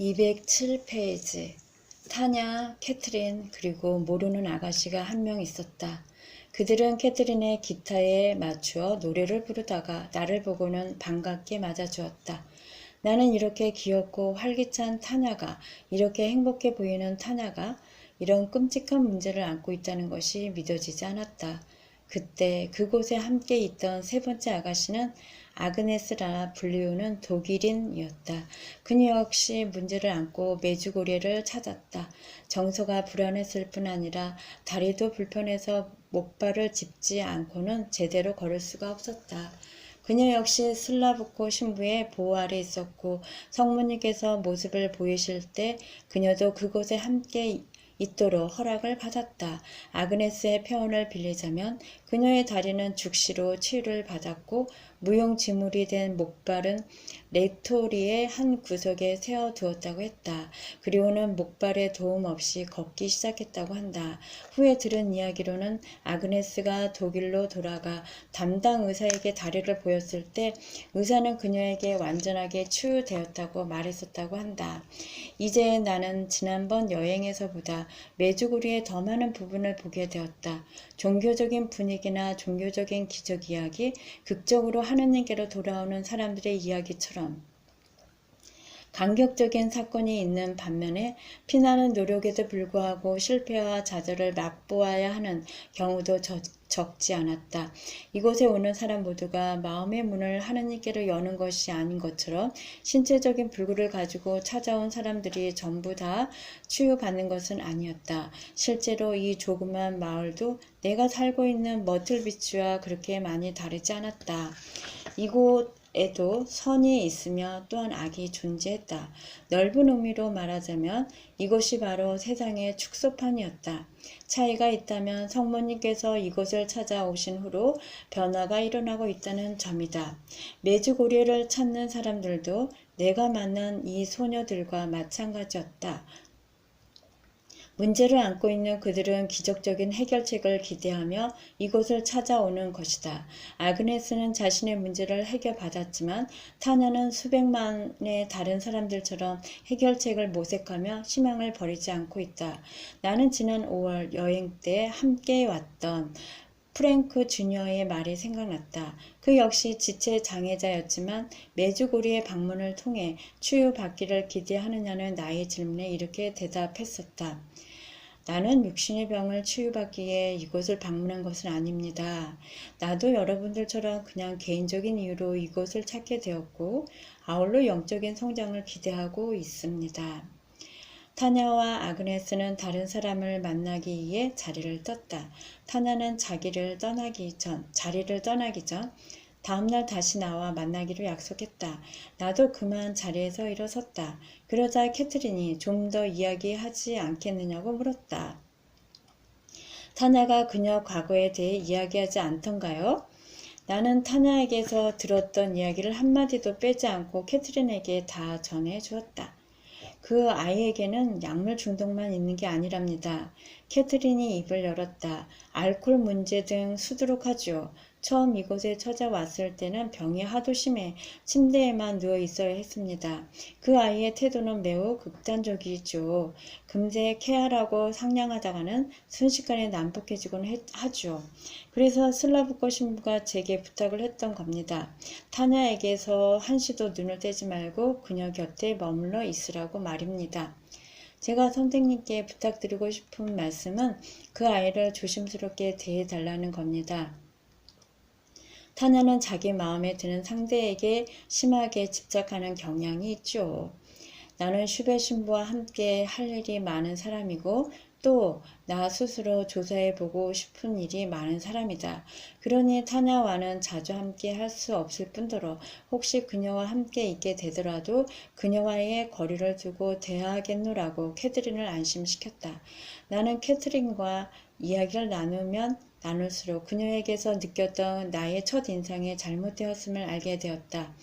207페이지. 타냐, 캐트린, 그리고 모르는 아가씨가 한 명 있었다. 그들은 캐트린의 기타에 맞추어 노래를 부르다가 나를 보고는 반갑게 맞아주었다. 나는 이렇게 귀엽고 활기찬 타냐가, 이렇게 행복해 보이는 타냐가 이런 끔찍한 문제를 안고 있다는 것이 믿어지지 않았다. 그때 그곳에 함께 있던 세 번째 아가씨는 아그네스라 불리우는 독일인이었다. 그녀 역시 문제를 안고 메주고리를 찾았다. 정서가 불안했을 뿐 아니라 다리도 불편해서 목발을 짚지 않고는 제대로 걸을 수가 없었다. 그녀 역시 슬라브코 신부의 보호 아래 있었고 성모님께서 모습을 보이실 때 그녀도 그곳에 함께 있도록 허락을 받았다. 아그네스의 표현을 빌리자면 그녀의 다리는 죽시로 치유를 받았고 무용지물이 된 목발은 레토리의 한 구석에 세워두었다고 했다. 그리고는 목발에 도움 없이 걷기 시작했다고 한다. 후에 들은 이야기로는 아그네스가 독일로 돌아가 담당 의사에게 다리를 보였을 때 의사는 그녀에게 완전하게 치유되었다고 말했었다고 한다. 이제 나는 지난번 여행에서보다 메주고리의 더 많은 부분을 보게 되었다. 종교적인 분위기나 종교적인 기적 이야기, 극적으로 하느님께로 돌아오는 사람들의 이야기처럼 감격적인 사건이 있는 반면에 피나는 노력에도 불구하고 실패와 좌절을 맛보아야 하는 경우도 적지 않았다. 이곳에 오는 사람 모두가 마음의 문을 하느님께로 여는 것이 아닌 것처럼 신체적인 불구를 가지고 찾아온 사람들이 전부 다 치유받는 것은 아니었다. 실제로 이 조그만 마을도 내가 살고 있는 머틀비치와 그렇게 많이 다르지 않았다. 이곳에도 선이 있으며 또한 악이 존재했다. 넓은 의미로 말하자면 이곳이 바로 세상의 축소판이었다. 차이가 있다면 성모님께서 이곳을 찾아오신 후로 변화가 일어나고 있다는 점이다. 메주고리를 찾는 사람들도 내가 만난 이 소녀들과 마찬가지였다. 문제를 안고 있는 그들은 기적적인 해결책을 기대하며 이곳을 찾아오는 것이다. 아그네스는 자신의 문제를 해결받았지만 타냐는 수백만의 다른 사람들처럼 해결책을 모색하며 희망을 버리지 않고 있다. 나는 지난 5월 여행 때 함께 왔던 프랭크 주니어의 말이 생각났다. 그 역시 지체 장애자였지만 메주고리의 방문을 통해 치유받기를 기대하느냐는 나의 질문에 이렇게 대답했었다. 나는 육신의 병을 치유받기에 이곳을 방문한 것은 아닙니다. 나도 여러분들처럼 그냥 개인적인 이유로 이곳을 찾게 되었고 아울러 영적인 성장을 기대하고 있습니다. 타냐와 아그네스는 다른 사람을 만나기 위해 자리를 떴다. 타냐는 자리를 떠나기 전 다음날 다시 나와 만나기로 약속했다. 나도 그만 자리에서 일어섰다. 그러자 캐트린이 좀 더 이야기하지 않겠느냐고 물었다. 타냐가 그녀 과거에 대해 이야기하지 않던가요? 나는 타냐에게서 들었던 이야기를 한마디도 빼지 않고 캐트린에게 다 전해 주었다. 그 아이에게는 약물 중독만 있는 게 아니랍니다. 캐트린이 입을 열었다. 알코올 문제 등 수두룩하죠. 처음 이곳에 찾아왔을 때는 병이 하도 심해 침대에만 누워 있어야 했습니다. 그 아이의 태도는 매우 극단적이죠. 금세 쾌활하고 상냥하다가는 순식간에 난폭해지곤 하죠. 그래서 슬라브코 신부가 제게 부탁을 했던 겁니다. 타냐에게서 한시도 눈을 떼지 말고 그녀 곁에 머물러 있으라고 말입니다. 제가 선생님께 부탁드리고 싶은 말씀은 그 아이를 조심스럽게 대해달라는 겁니다. 타냐는 자기 마음에 드는 상대에게 심하게 집착하는 경향이 있죠. 나는 슈베 신부와 함께 할 일이 많은 사람이고 또 나 스스로 조사해보고 싶은 일이 많은 사람이다. 그러니 타냐와는 자주 함께 할 수 없을 뿐더러 혹시 그녀와 함께 있게 되더라도 그녀와의 거리를 두고 대화하겠노라고 캐트린을 안심시켰다. 나는 캐트린과 이야기를 나누면 나눌수록 그녀에게서 느꼈던 나의 첫인상이 잘못되었음을 알게 되었다.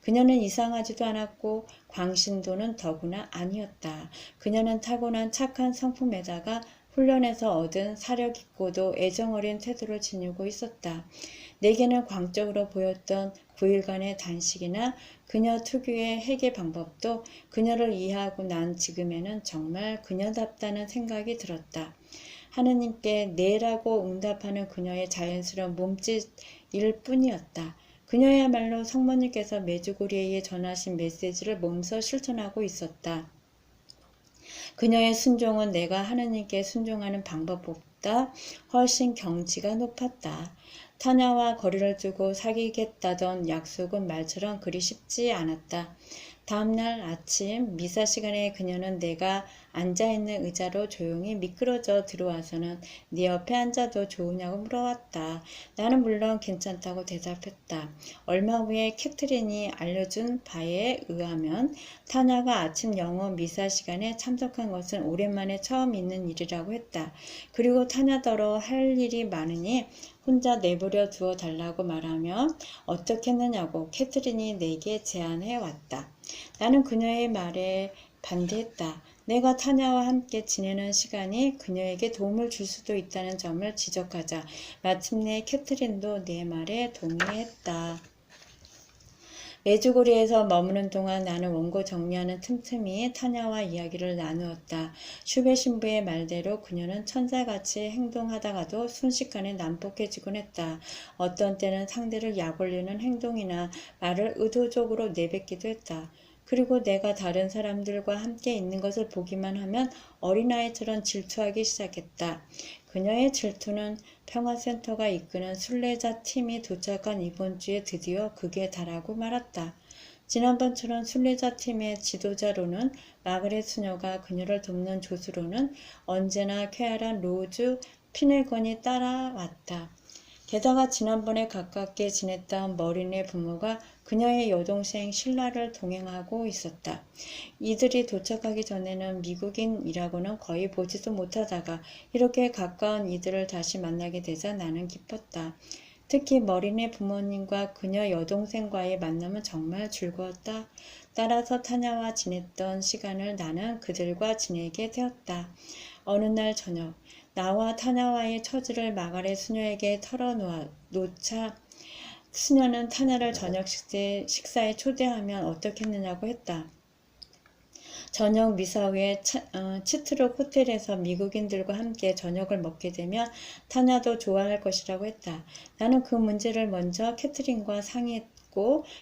그녀는 이상하지도 않았고 광신도는 더구나 아니었다. 그녀는 타고난 착한 성품에다가 훈련에서 얻은 사력 있고도 애정어린 태도를 지니고 있었다. 내게는 광적으로 보였던 9일간의 단식이나 그녀 특유의 해결 방법도 그녀를 이해하고 난 지금에는 정말 그녀답다는 생각이 들었다. 하느님께 네라고 응답하는 그녀의 자연스러운 몸짓일 뿐이었다. 그녀야말로 성모님께서 메주고리에 전하신 메시지를 몸소 실천하고 있었다. 그녀의 순종은 내가 하느님께 순종하는 방법보다 훨씬 경지가 높았다. 타냐와 거리를 두고 사귀겠다던 약속은 말처럼 그리 쉽지 않았다. 다음날 아침 미사 시간에 그녀는 내가 앉아있는 의자로 조용히 미끄러져 들어와서는 네 옆에 앉아도 좋으냐고 물어왔다. 나는 물론 괜찮다고 대답했다. 얼마 후에 캐트린이 알려준 바에 의하면 타냐가 아침 영어 미사 시간에 참석한 것은 오랜만에 처음 있는 일이라고 했다. 그리고 타냐더러 할 일이 많으니 혼자 내버려 두어 달라고 말하며 어떻게 했느냐고 캐트린이 내게 제안해 왔다. 나는 그녀의 말에 반대했다. 내가 타냐와 함께 지내는 시간이 그녀에게 도움을 줄 수도 있다는 점을 지적하자 마침내 캐트린도 내 말에 동의했다. 메주고리에서 머무는 동안 나는 원고 정리하는 틈틈이 타냐와 이야기를 나누었다. 슈베 신부의 말대로 그녀는 천사같이 행동하다가도 순식간에 난폭해지곤 했다. 어떤 때는 상대를 약올리는 행동이나 말을 의도적으로 내뱉기도 했다. 그리고 내가 다른 사람들과 함께 있는 것을 보기만 하면 어린아이처럼 질투하기 시작했다. 그녀의 질투는 평화센터가 이끄는 순례자 팀이 도착한 이번 주에 드디어 극에 달하고 말았다. 지난번처럼 순례자 팀의 지도자로는 마그렛 수녀가 그녀를 돕는 조수로는 언제나 쾌활한 로즈 피네건이 따라왔다. 게다가 지난번에 가깝게 지냈던 머린의 부모가 그녀의 여동생 실라를 동행하고 있었다. 이들이 도착하기 전에는 미국인이라고는 거의 보지도 못하다가 이렇게 가까운 이들을 다시 만나게 되자 나는 기뻤다. 특히 머린의 부모님과 그녀 여동생과의 만남은 정말 즐거웠다. 따라서 타냐와 지냈던 시간을 나는 그들과 지내게 되었다. 어느 날 저녁 나와 타냐와의 처지를 마가렛 수녀에게 털어놓자 수녀는 타냐를 저녁 식사에 초대하면 어떻겠느냐고 했다. 저녁 미사 후에 치트록 호텔에서 미국인들과 함께 저녁을 먹게 되면 타냐도 좋아할 것이라고 했다. 나는 그 문제를 먼저 캐트린과 상의했고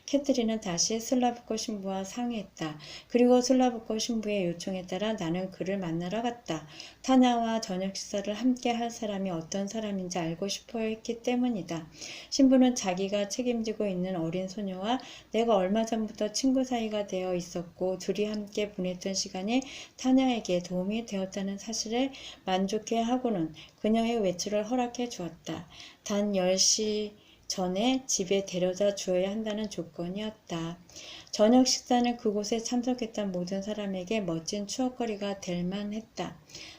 캐트린은 다시 슬라브코 신부와 상의했다. 그리고 슬라브코 신부의 요청에 따라 나는 그를 만나러 갔다. 타냐와 저녁 식사를 함께 할 사람이 어떤 사람인지 알고 싶어 했기 때문이다. 신부는 자기가 책임지고 있는 어린 소녀와 내가 얼마 전부터 친구 사이가 되어 있었고 둘이 함께 보냈던 시간이 타냐에게 도움이 되었다는 사실에 만족해하고는 그녀의 외출을 허락해 주었다. 단 10시 전에 집에 데려다 주어야 한다는 조건이었다. 저녁 식사는 그곳에 참석했던 모든 사람에게 멋진 추억거리가 될 만했다.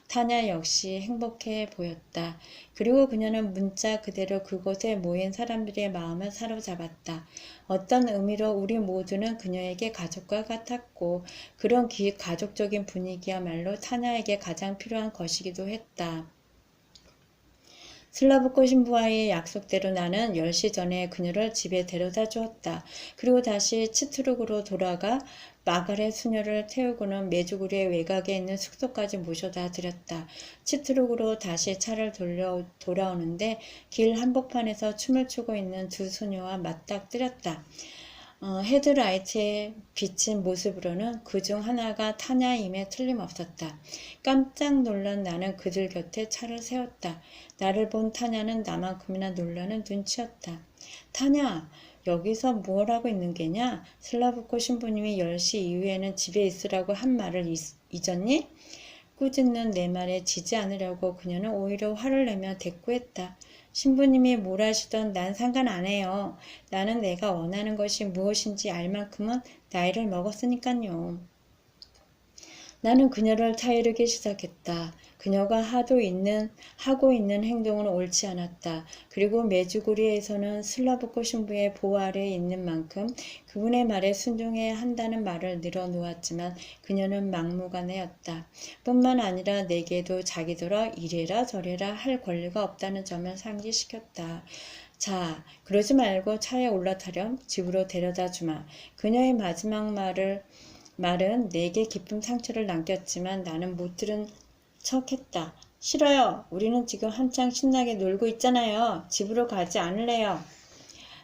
타냐 역시 행복해 보였다. 그리고 그녀는 문자 그대로 그곳에 모인 사람들의 마음을 사로잡았다. 어떤 의미로 우리 모두는 그녀에게 가족과 같았고 그런 가족적인 분위기야말로 타냐에게 가장 필요한 것이기도 했다. 슬라브코 신부와의 약속대로 나는 10시 전에 그녀를 집에 데려다 주었다. 그리고 다시 치트룩으로 돌아가 마가렛 수녀를 태우고는 메주구리의 외곽에 있는 숙소까지 모셔다 드렸다. 치트룩으로 다시 차를 돌아오는데 길 한복판에서 춤을 추고 있는 두 소녀와 맞닥뜨렸다. 헤드라이트에 비친 모습으로는 그중 하나가 타냐임에 틀림없었다. 깜짝 놀란 나는 그들 곁에 차를 세웠다. 나를 본 타냐는 나만큼이나 놀라는 눈치였다. 타냐, 여기서 뭘 하고 있는 게냐? 슬라브코 신부님이 10시 이후에는 집에 있으라고 한 말을 잊었니? 꾸짖는 내 말에 지지 않으려고 그녀는 오히려 화를 내며 대꾸했다. 신부님이 뭘 하시던 난 상관 안 해요. 나는 내가 원하는 것이 무엇인지 알 만큼은 나이를 먹었으니깐요. 나는 그녀를 타이르기 시작했다. 그녀가 하고 있는 행동은 옳지 않았다. 그리고 메주고리에서는 슬라브코 신부의 보호 아래에 있는 만큼 그분의 말에 순종해야 한다는 말을 늘어놓았지만 그녀는 막무가내였다. 뿐만 아니라 내게도 자기더러 이래라 저래라 할 권리가 없다는 점을 상기시켰다. 자, 그러지 말고 차에 올라타렴. 집으로 데려다 주마. 그녀의 마지막 말은 내게 깊은 상처를 남겼지만 나는 못 들은 척했다. 싫어요. 우리는 지금 한창 신나게 놀고 있잖아요. 집으로 가지 않을래요.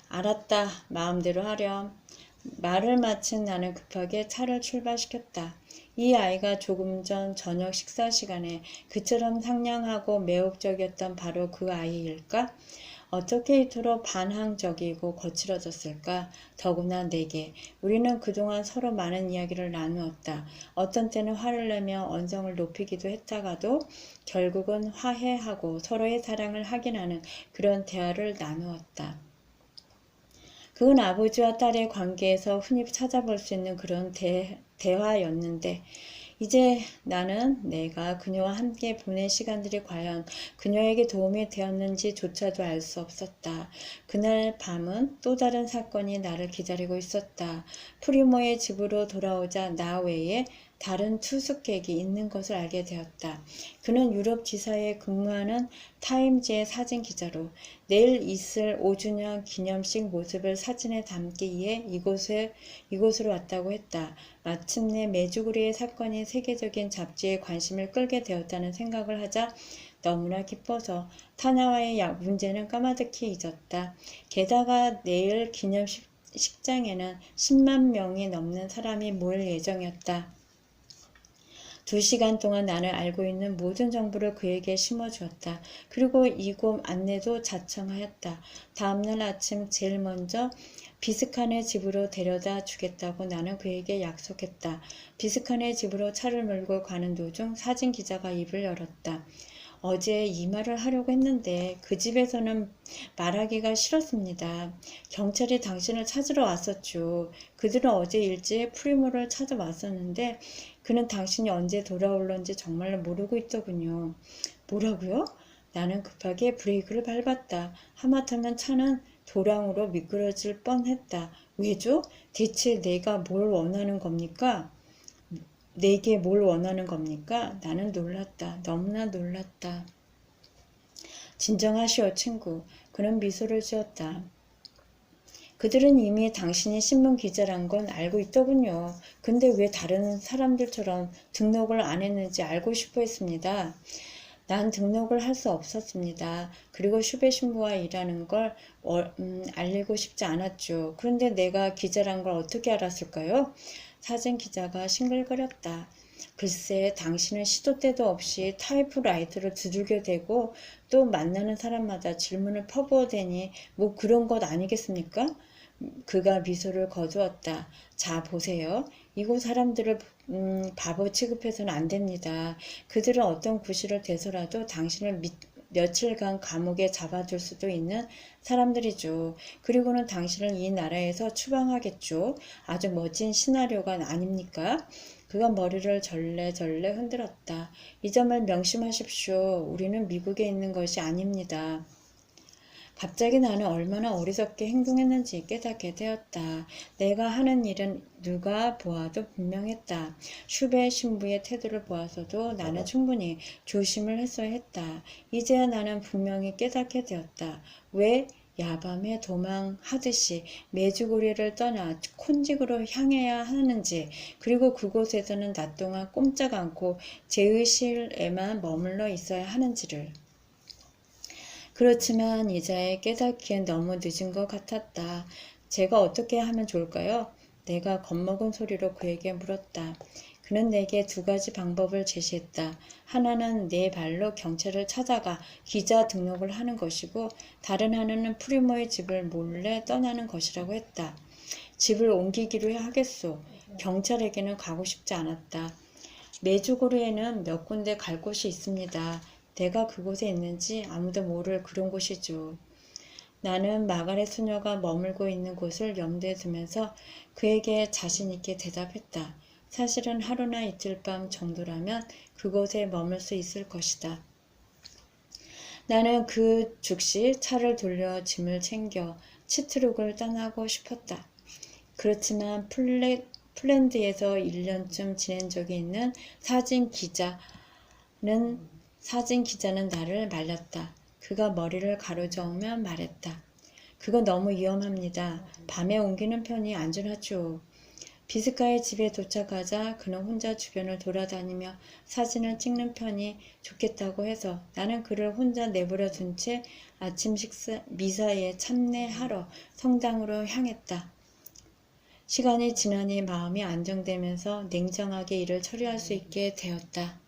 알았다. 마음대로 하렴. 말을 마친 나는 급하게 차를 출발시켰다. 이 아이가 조금 전 저녁 식사 시간에 그처럼 상냥하고 매혹적이었던 바로 그 아이일까? 어떻게 이토록 반항적이고 거칠어졌을까? 더구나 내게. 우리는 그동안 서로 많은 이야기를 나누었다. 어떤 때는 화를 내며 언성을 높이기도 했다가도 결국은 화해하고 서로의 사랑을 확인하는 그런 대화를 나누었다. 그건 아버지와 딸의 관계에서 흔히 찾아볼 수 있는 그런 대화였는데 이제 나는 내가 그녀와 함께 보낸 시간들이 과연 그녀에게 도움이 되었는지조차도 알 수 없었다. 그날 밤은 또 다른 사건이 나를 기다리고 있었다. 프리모의 집으로 돌아오자 나 외에 다른 투숙객이 있는 것을 알게 되었다. 그는 유럽 지사에 근무하는 타임지의 사진 기자로 내일 있을 5주년 기념식 모습을 사진에 담기 위해 이곳으로 왔다고 했다. 마침내 메주구리의 사건이 세계적인 잡지의 관심을 끌게 되었다는 생각을 하자 너무나 기뻐서 타냐와의 문제는 까마득히 잊었다. 게다가 내일 기념식장에는 10만 명이 넘는 사람이 모일 예정이었다. 2시간 동안 나는 알고 있는 모든 정보를 그에게 심어주었다. 그리고 이곳 안내도 자청하였다. 다음날 아침 제일 먼저 비스칸의 집으로 데려다 주겠다고 나는 그에게 약속했다. 비스칸의 집으로 차를 몰고 가는 도중 사진 기자가 입을 열었다. 어제 이 말을 하려고 했는데 그 집에서는 말하기가 싫었습니다. 경찰이 당신을 찾으러 왔었죠. 그들은 어제 일찍 프리모를 찾아왔었는데 그는 당신이 언제 돌아올런지 정말로 모르고 있더군요. 뭐라고요? 나는 급하게 브레이크를 밟았다. 하마터면 차는 도랑으로 미끄러질 뻔했다. 왜죠? 대체 내가 뭘 원하는 겁니까? 내게 뭘 원하는 겁니까? 나는 놀랐다. 너무나 놀랐다. 진정하시오, 친구. 그는 미소를 지었다. 그들은 이미 당신이 신문 기자란 건 알고 있더군요. 근데 왜 다른 사람들처럼 등록을 안 했는지 알고 싶어 했습니다. 난 등록을 할 수 없었습니다. 그리고 슈베 신부와 일하는 걸 알리고 싶지 않았죠. 그런데 내가 기자란 걸 어떻게 알았을까요? 사진 기자가 싱글거렸다. 글쎄, 당신은 시도 때도 없이 타이프라이터를 두들겨 대고 또 만나는 사람마다 질문을 퍼부어대니 뭐 그런 것 아니겠습니까? 그가 미소를 거두었다. 자, 보세요. 이곳 사람들을 바보 취급해서는 안 됩니다. 그들은 어떤 구실을 대서라도 당신을 며칠간 감옥에 잡아둘 수도 있는 사람들이죠. 그리고는 당신을 이 나라에서 추방하겠죠. 아주 멋진 시나리오가 아닙니까? 그가 머리를 절레절레 흔들었다. 이 점을 명심하십시오. 우리는 미국에 있는 것이 아닙니다. 갑자기 나는 얼마나 어리석게 행동했는지 깨닫게 되었다. 내가 하는 일은 누가 보아도 분명했다. 슈베 신부의 태도를 보아서도 나는 충분히 조심을 했어야 했다. 이제야 나는 분명히 깨닫게 되었다. 왜 야밤에 도망하듯이 메주고리를 떠나 콘직으로 향해야 하는지, 그리고 그곳에서는 낮 동안 꼼짝 않고 제의실에만 머물러 있어야 하는지를. 그렇지만 이제 깨닫기엔 너무 늦은 것 같았다. 제가 어떻게 하면 좋을까요? 내가 겁먹은 소리로 그에게 물었다. 그는 내게 2가지 방법을 제시했다. 하나는 내 발로 경찰을 찾아가 기자 등록을 하는 것이고 다른 하나는 프리모의 집을 몰래 떠나는 것이라고 했다. 집을 옮기기로 하겠소. 경찰에게는 가고 싶지 않았다. 메주고르에는 몇 군데 갈 곳이 있습니다. 내가 그곳에 있는지 아무도 모를 그런 곳이죠. 나는 마가렛 소녀가 머물고 있는 곳을 염두에 두면서 그에게 자신있게 대답했다. 사실은 하루나 이틀 밤 정도라면 그곳에 머물 수 있을 것이다. 나는 그 즉시 차를 돌려 짐을 챙겨 치트룩을 떠나고 싶었다. 그렇지만 폴란드에서 1년쯤 지낸 적이 있는 사진 기자는 나를 말렸다. 그가 머리를 가로저으며 말했다. 그거 너무 위험합니다. 밤에 옮기는 편이 안전하죠. 비스카의 집에 도착하자 그는 혼자 주변을 돌아다니며 사진을 찍는 편이 좋겠다고 해서 나는 그를 혼자 내버려 둔 채 아침 미사에 참례하러 성당으로 향했다. 시간이 지나니 마음이 안정되면서 냉정하게 일을 처리할 수 있게 되었다.